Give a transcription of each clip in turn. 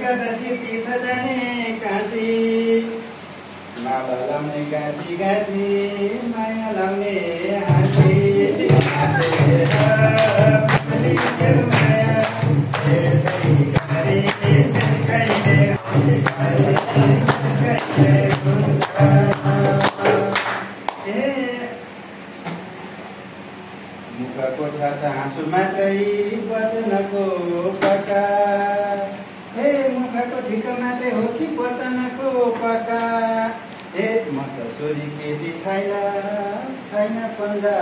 एकादशी तीर्थ जाने काशी माला लाउने गाँसी गाँसी माया लाउने हाँसी मुखको ठाटा हाँसु मात्रै वचनको पक्का हे मुखको ठिक मात्रै हो कि वचनको पक्का हे म त छोरी केटी छैन छैन पन्जा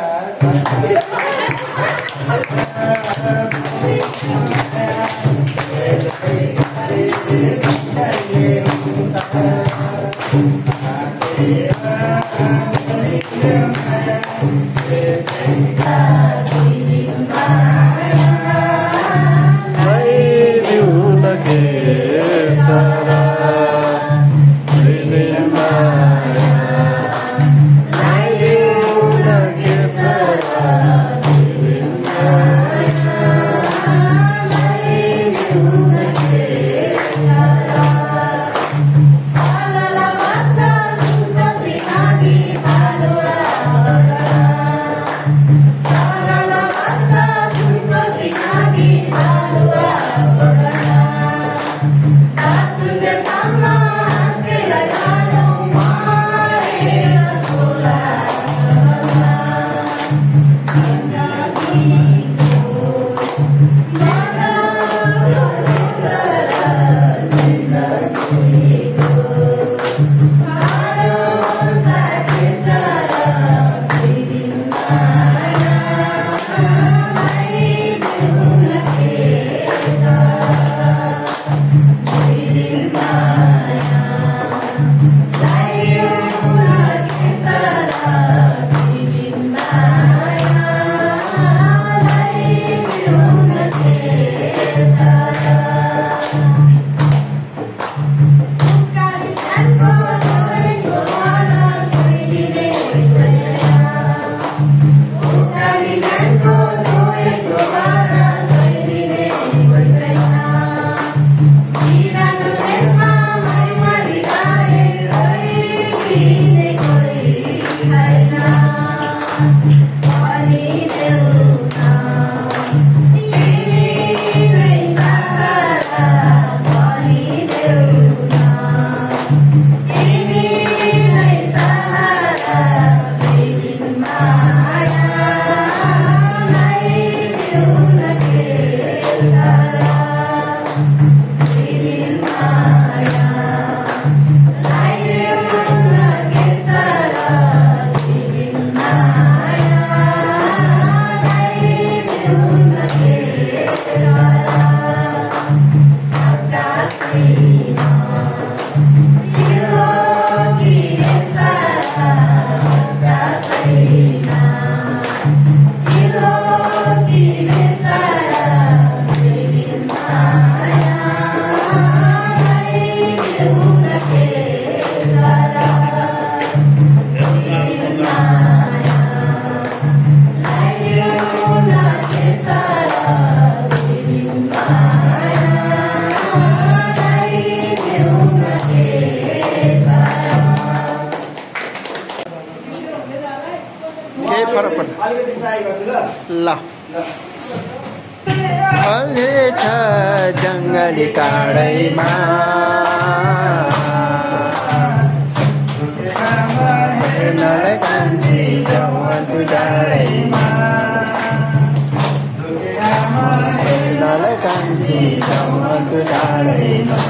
फल्छ जङ्गली काँडैमा हेर्नलाई कान्छी जाऊ डाँडैमा हेर्नलाई कान्छी जाऊ डाँडैमा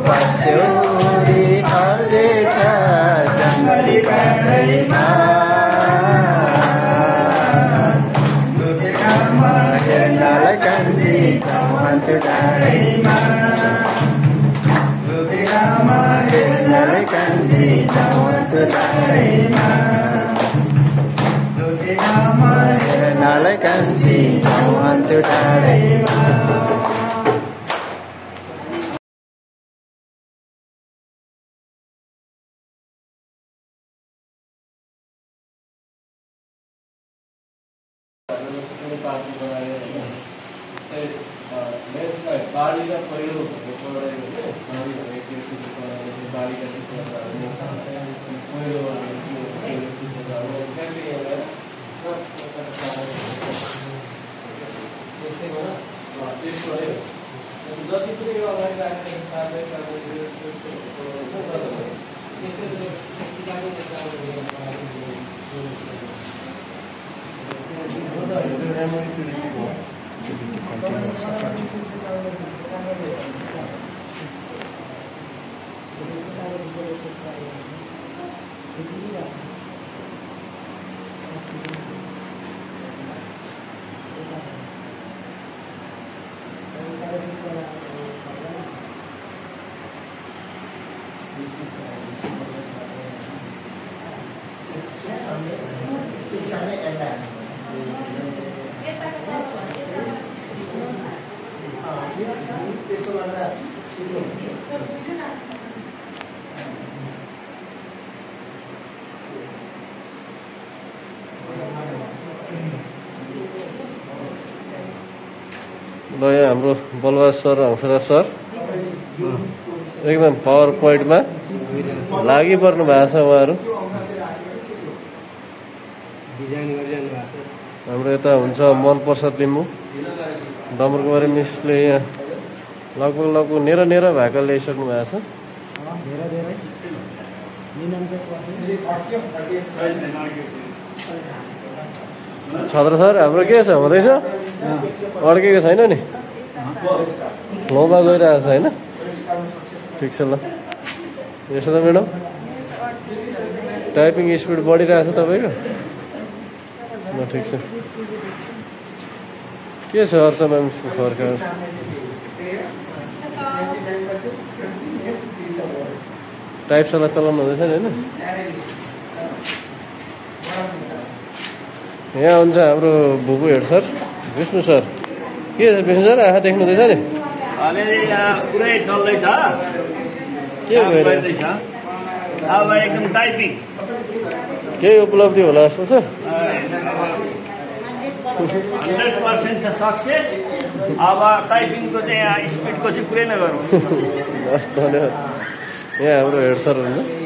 पछ्यौरी फल्छ जङ्गली काँडैमा जाउँछु टाढैमा धोकेगाउँमा हेर्नलाई कान्छी जाउँछु टाढैमा धोकेगाउँमा हेर्नलाई कान्छी जाउँछु टाढैमा बारीका पहिरो पढायो भने बारीका चित्रहरू पहिरो त्यसको जति पनि यो अगाडि राखेर ल यहाँ हाम्रो बलवास सर हंसराज सर एकदम पावर पोइन्टमा लागिपर्नु भएको छ उहाँहरू हाम्रो यता हुन्छ मन प्रसाद लिम्बू डम्बरकुमारी मिसले यहाँ लगभग नेरा भएका ल्याइसक्नु भएको छ छत्र सर हाम्रो के छ हुँदैछ अड्केको छैन नि फ्लोमा गइरहेको छ होइन ठिक छ ल यसो त म्याडम टाइपिङ स्पिड बढिरहेको छ तपाईँको ल ठिक छ के छ अर्चना मिसको खबर टाइप सल्लाह चलाउनु हुँदैछ नि होइन यहाँ हुन्छ हाम्रो भुपु हेड सर विष्णु सर के छ विष्णु सर आँखा देख्नुहुँदैछ नि अलिअलि यहाँ पुरै चल्दैछ के भइरहेछ अब एकदम टाइपिङ केही उपलब्धि होला जस्तो छ 100% छ सक्सेस अब टाइपिङको चाहिँ यहाँ स्पिडको चाहिँ कुरै नगरौँ धन्यवाद यहाँ हाम्रो हेड सर हुनुहुन्छ